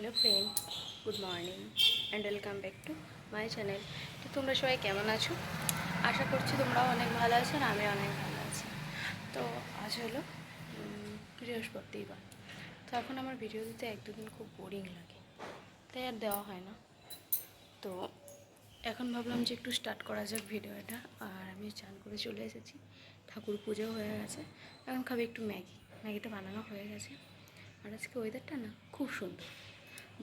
Hello friend, good morning and welcome back to my channel. তো তোমরা সবাই কেমন আছো? আশা করছি তোমরাও অনেক ভালো আছো আর আমি অনেক ভালো আছি। তো আজ হলো বৃহস্পতিবার। তো এখন আমার ভিডিও দিতে এক দুদিন খুব বোরিং লাগে, তাই আর দেওয়া হয় না। তো এখন ভাবলাম যে একটু স্টার্ট করা যাক ভিডিওটা। আর আমি চান করে চলে এসেছি, ঠাকুর পুজো হয়ে গেছে। এখন খাবে একটু ম্যাগিটা বানানো হয়ে গেছে। আর আজকে ওয়েদারটা না খুব সুন্দর,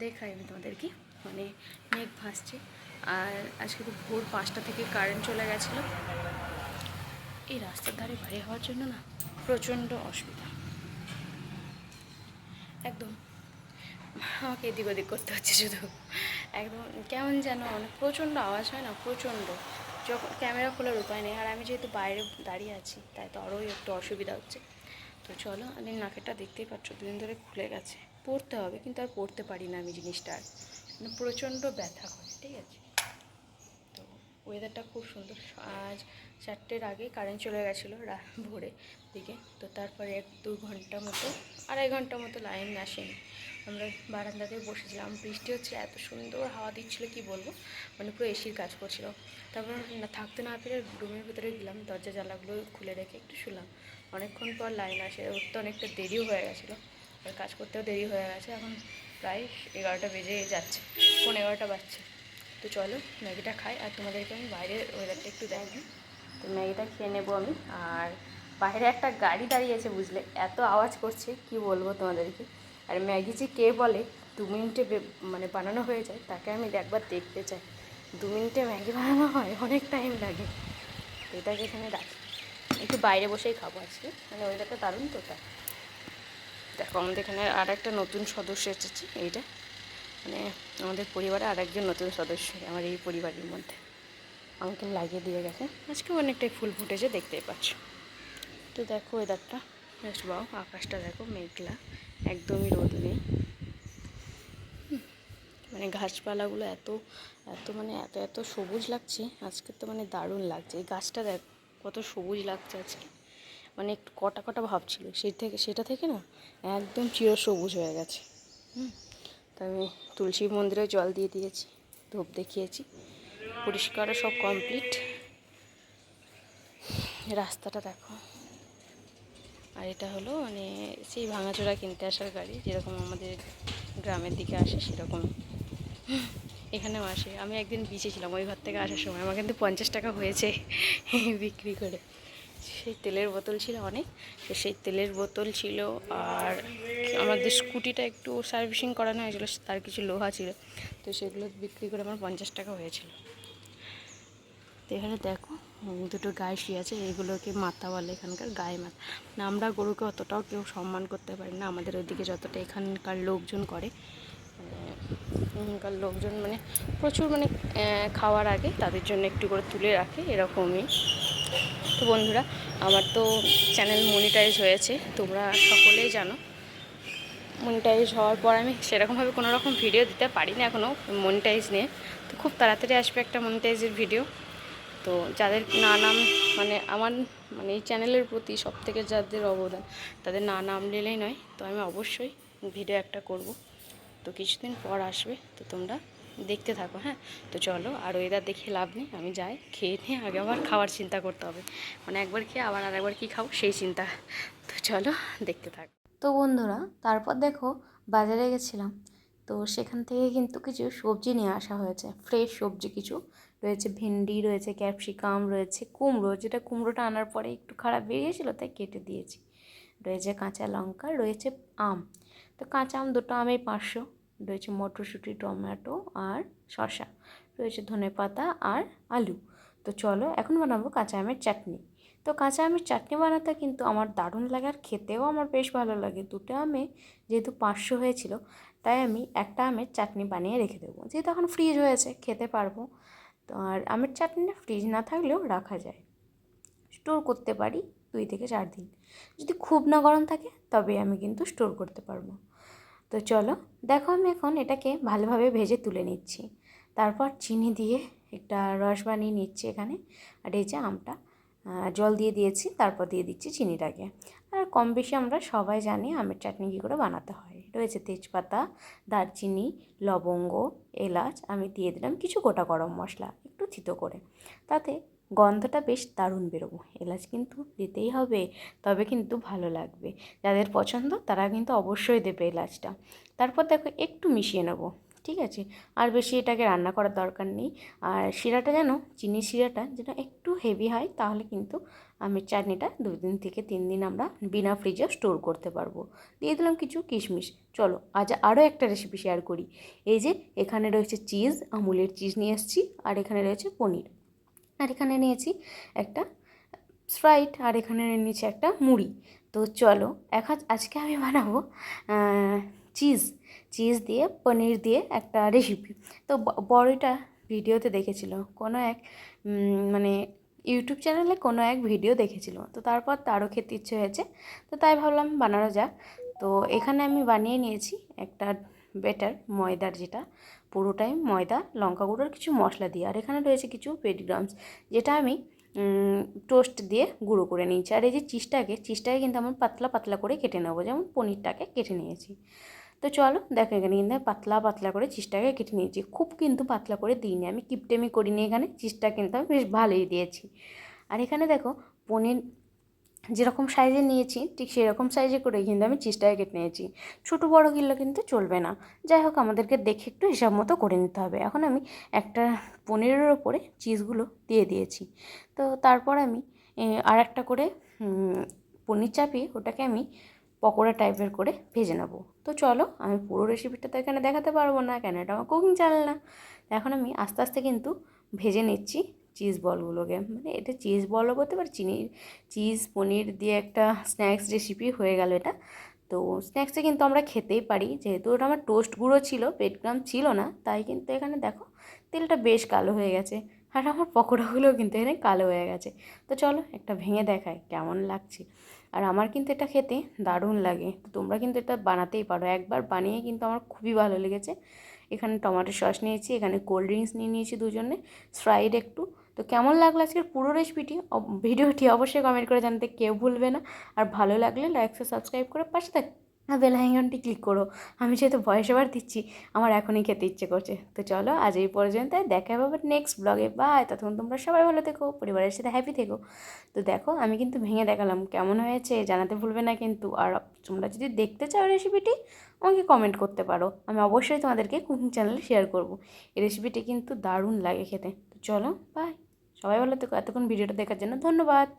দেখাই আমি তোমাদেরকে। মানে মেঘ ভাসছে। আর আজকে তো ভোর 5টা থেকে কারেন্ট চলে গেছিলো। এই রাস্তার ধারে বাড়ি হওয়ার জন্য না প্রচণ্ড অসুবিধা, একদম আমাকে এদিক ওদিক করতে হচ্ছে শুধু। একদম কেমন যেন অনেক প্রচণ্ড আওয়াজ হয় না, প্রচণ্ড। যখন ক্যামেরা খোলার উপায় নেই, আর আমি যেহেতু বাইরে দাঁড়িয়ে আছি তাই তো আরোই একটু অসুবিধা হচ্ছে। তো চলো, আমি নাকেরটা দেখতেই পাচ্ছ দুদিন ধরে খুলে গেছে, পড়তে হবে কিন্তু আর পড়তে পারি না আমি জিনিসটা। আর মানে প্রচণ্ড ব্যথা করে, ঠিক আছে। তো ওয়েদারটা খুব সুন্দর। আজ 4টের আগে কারেন্ট চলে গেছিলো ভোরে দিকে। তো তারপরে 1-2 ঘন্টা মতো, 2.5 ঘন্টা মতো লাইন আসেনি। আমরা বারান্দাতে বসেছিলাম, বৃষ্টি হচ্ছে, এত সুন্দর হাওয়া দিচ্ছিলো কি বলবো, মানে পুরো এসির কাজ করছিল। তারপর থাকতে না পেরে রুমের ভিতরে গেলাম, দরজা জানলাগুলো খুলে রেখে একটু শুলাম। অনেকক্ষণ পর লাইন আসে, উঠতে অনেকটা দেরিও হয়ে গেছিলো, আর কাজ করতেও দেরি হয়ে গেছে। এখন প্রায় 11টা বেজে যাচ্ছে, 11:15 বাজছে। তো চলো ম্যাগিটা খাই, আর তোমাদেরকে আমি বাইরের ওয়েদারটা একটু দেখি। তো ম্যাগিটা খেয়ে নেবো আমি। আর বাইরে একটা গাড়ি দাঁড়িয়েছে, বুঝলে এত আওয়াজ করছে কি বলবো তোমাদেরকে। আর ম্যাগি যে কে বলে 2 মিনিটে মানে বানানো হয়ে যায়, তাকে আমি একবার দেখতে চাই। 2 মিনিটে ম্যাগি বানানো হয়, অনেক টাইম লাগে। তো এটাকে এখানে রাখি, একটু বাইরে বসেই খাবো আজকে, মানে ওয়েদারটা দারুণ। তো তাই দেখো আমাদের এখানে আর একটা নতুন সদস্য এসেছে, এইটা মানে আমাদের পরিবারে আর একজন নতুন সদস্য আমার এই পরিবারের মধ্যে আমাকে লাগিয়ে দিয়ে গেছে। আজকে অনেকটাই ফুল ফুটেছে, দেখতেই পাচ্ছ। তো দেখো ওয়েদারটা বেশ বাও, আকাশটা দেখো মেঘলা, একদমই রোদ নেই। মানে গাছপালাগুলো এত এত মানে এত এত সবুজ লাগছে আজকে, তো মানে দারুণ লাগছে। এই গাছটা দেখ কত সবুজ লাগছে আজকে, মানে একটু কটা কটা ভাব ছিল সেটা থেকে না একদম চিরসবুজ হয়ে গেছে। তো আমি তুলসী মন্দিরে জল দিয়ে দিয়েছি, ধূপ দেখিয়েছি, পরিষ্কারও সব কমপ্লিট। রাস্তাটা দেখো। আর এটা হলো মানে সেই ভাঙাচোরা কিনতে আসার গাড়ি, যেরকম আমাদের গ্রামের দিকে আসে সেরকম এখানেও আসে। আমি একদিন বিচেছিলাম ওই ঘর থেকে আসার সময়, আমার কিন্তু 50 টাকা হয়েছে বিক্রি করে। সেই তেলের বোতল ছিল অনেক, তো সেই তেলের বোতল ছিল। আর আমাদের স্কুটিটা একটু সার্ভিসিং করানো হয়েছিলো, তার কিছু লোহা ছিল, তো সেগুলো বিক্রি করে আমার 50 টাকা হয়েছিল। তো এখানে দেখো দুটো গায়ে শুয়ে আছে, এগুলোকে মাথা বলে এখানকার, গায়ে মাথা। না আমরা গরুকে অতটাও কেউ সম্মান করতে পারি না আমাদের ওইদিকে, যতটা এখানকার লোকজন করে। এখানকার লোকজন মানে প্রচুর, মানে খাওয়ার আগে তাদের জন্য একটু করে তুলে রাখে, এরকমই। তো বন্ধুরা, আমার তো চ্যানেল মনিটাইজ হয়েছে, তোমরা সকলেই জানো। মনিটাইজ হওয়ার পর আমি সেরকমভাবে কোনো রকম ভিডিও দিতে পারি না এখনও মনিটাইজ নিয়ে। তো খুব তাড়াতাড়ি আসবে একটা মনিটাইজের ভিডিও। তো যাদের নাম মানে আমার মানে এই চ্যানেলের প্রতি সবথেকে যাদের অবদান, তাদের নাম নিলেই নয়। তো আমি অবশ্যই ভিডিও একটা করব, তো কিছুদিন পর আসবে, তো তোমরা দেখতে থাকো। হ্যাঁ, তো চলো, আর ওয়েদার দেখে লাভ নেই, আমি যাই খেয়ে নিয়ে আগে আবার খাওয়ার চিন্তা করতে হবে, মানে একবার খেয়ে আবার আরেকবার কী খাবো সেই চিন্তা। তো চলো দেখতে থাকো। তো বন্ধুরা, তারপর দেখো বাজারে গেছিলাম, তো সেখান থেকে কিন্তু কিছু সবজি নিয়ে আসা হয়েছে, ফ্রেশ সবজি কিছু রয়েছে। ভেন্ডি রয়েছে, ক্যাপসিকাম রয়েছে, কুমড়ো, যেটা কুমড়োটা আনার পরে একটু খারাপ বেরিয়েছিলো তাই কেটে দিয়েছি, রয়েছে কাঁচা লঙ্কা, রয়েছে আম। তো কাঁচা আম 2টো আমে 500, রয়েছে মটরশুঁটি, টমেটো আর শসা, রয়েছে ধনেপাতা আর আলু। তো চলো এখন বানাবো কাঁচা আমের চাটনি। তো কাঁচা আমের চাটনি বানাতে কিন্তু আমার দারুণ লাগে, আর খেতেও আমার বেশ ভালো লাগে। 2টো আমে যেহেতু 500 হয়েছিল, তাই আমি একটা আমের চাটনি বানিয়ে রেখে দেবো, যেহেতু এখন ফ্রিজ হয়েছে খেতে পারবো। তো আর আমের চাটনিটা ফ্রিজ না থাকলেও রাখা যায়, স্টোর করতে পারি 2 থেকে 4 দিন। যদি খুব না গরম থাকে তবে আমি কিন্তু স্টোর করতে পারবো। তো চলো দেখো, আমি এখন এটাকে ভালোভাবে ভেজে তুলে নিচ্ছি, তারপর চিনি দিয়ে একটা রস বানিয়ে নিচ্ছি এখানে। আর এই যে আমটা জল দিয়ে দিয়েছি, তারপর দিয়ে দিচ্ছি চিনিটাকে। আর কম বেশি আমরা সবাই জানি আমের চাটনি কী করে বানাতে হয়। রয়েছে তেজপাতা, দারচিনি, লবঙ্গ, এলাচ, আমি দিয়ে দিলাম কিছু গোটা গরম মশলা একটু থিতো করে, তাতে গন্ধটা বেশ দারুণ বেরোবো। এলাচ কিন্তু দিতেই হবে, তবে কিন্তু ভালো লাগবে। যাদের পছন্দ তারা কিন্তু অবশ্যই দেবে এলাচটা। তারপর দেখো একটু মিশিয়ে নেবো, ঠিক আছে? আর বেশি এটাকে রান্না করার দরকার নেই। আর শিরাটা যেন, চিনি শিরাটা যেন একটু হেভি হয়, তাহলে কিন্তু আমের চাটনিটা 2 দিন থেকে 3 দিন আমরা বিনা ফ্রিজে স্টোর করতে পারবো। দিয়ে দিলাম কিছু কিশমিশ। চলো আজ আরও একটা রেসিপি শেয়ার করি। এই যে এখানে রয়েছে চিজ, আমুলের চিজ নিয়ে এসেছি, আর এখানে রয়েছে পনির, আর এখানে নিয়েছি একটা স্প্রাইট, আর এখানে নিয়েছি একটা মুড়ি। তো চলো আজকে আমি বানাবো চিজ চিজ দিয়ে পনির দিয়ে একটা রেসিপি। তো বড়টা ভিডিওতে দেখেছিল কোনো এক মানে ইউটিউব চ্যানেলে কোনো এক ভিডিও দেখেছিল, তো তারপর তারও খেতে ইচ্ছে হয়েছে, তো তাই ভাবলাম বানানো যাক। তো এখানে আমি বানিয়ে নিয়েছি একটা বেটার ময়দার, যেটা পুরোটাই ময়দা, লঙ্কা গুঁড়োর কিছু মশলা দিয়ে, আর এখানে রয়েছে কিছু পেডিগ্রামস, যেটা আমি টোস্ট দিয়ে গুঁড়ো করে নিয়েছি। আর এই যে চিজটাকে কিন্তু আমি পাতলা পাতলা করে কেটে নেবো, যেমন পনিরটাকে কেটে নিয়েছি। তো চলো দেখো, এখানে কিন্তু পাতলা পাতলা করে চিজটাকে কেটে নিয়েছি, খুব কিন্তু পাতলা করে দিইনি, আমি কিপটেমি করিনি, এখানে চিজটা কিন্তু আমি বেশ ভালোই দিয়েছি। আর এখানে দেখো পনির যেরকম সাইজে নিয়েছি ঠিক সেরকম সাইজে করে কিন্তু আমি চিজটাকে কেটে নিয়েছি, ছোটো বড়ো কিলো কিন্তু চলবে না। যাই হোক, আমাদেরকে দেখে একটু হিসাব মতো করে নিতে হবে। এখন আমি একটা পনিরের ওপরে চিজগুলো দিয়ে দিয়েছি। তো তারপর আমি আর একটা করে পনির চাপিয়ে ওটাকে আমি পকোড়া টাইপের করে ভেজে নেব। তো চলো, আমি পুরো রেসিপিটা তো এখানে দেখাতে পারবো না, কেন এটা আমার কুকিং চ্যানেল না। এখন আমি আস্তে আস্তে কিন্তু ভেজে নিচ্ছি চিজ বলগুলোকে, মানে এটা চিজ বলও বলতে পারি, চিজ পনির দিয়ে একটা স্ন্যাক্স রেসিপি হয়ে গেল এটা। তো স্ন্যাক্সে কিন্তু আমরা খেতেই পারি, যেহেতু ওটা আমার টোস্ট গুঁড়ো ছিল, পেটগ্রাম ছিল না, তাই কিন্তু এখানে দেখো তেলটা বেশ কালো হয়ে গেছে, আর আমার পকোড়াগুলোও কিন্তু এখানে কালো হয়ে গেছে। তো চলো একটা ভেঙে দেখাই কেমন লাগছে। আর আমার কিন্তু এটা খেতে দারুণ লাগে, তো তোমরা কিন্তু এটা বানাতেই পারো, একবার বানিয়ে কিন্তু আমার খুবই ভালো লেগেছে। এখানে টমেটো সস নিয়েছি, এখানে কোল্ড ড্রিঙ্কস নিয়ে নিয়েছি দুজনে, স্প্রাইট একটু। তো কেমন লাগলো আজকের পুরো ভিডিওটি অবশ্যই কমেন্ট করে জানাতে কেউ ভুলবে না। আর ভালো লাগলে লাইক সাবস্ক্রাইব করে পাশে থাক আর বেল আইকনটি ক্লিক করো। আমি যেহেতু ভয়েস ওভার দিচ্ছি, আমার এখনই খেতে ইচ্ছে করছে। তো চলো আজ এই পর্যন্ত, দেখা হবে নেক্সট ব্লগে। বাই, ততক্ষণ তোমরা সবাই ভালো থেকো, পরিবারের সাথে হ্যাপি থেকো। তো দেখো আমি কিন্তু ভেঙে দেখালাম, কেমন হয়েছে জানাতে ভুলবে না কিন্তু। আর তোমরা যদি দেখতে চাও রেসিপিটি, আমাকে কমেন্ট করতে পারো, আমি অবশ্যই তোমাদেরকে কুকিং চ্যানেলে শেয়ার করবো। এই রেসিপিটি কিন্তু দারুণ লাগে খেতে। তো চলো বাই, সবাই ভালো থেকো। এতক্ষণ ভিডিওটা দেখার জন্য ধন্যবাদ।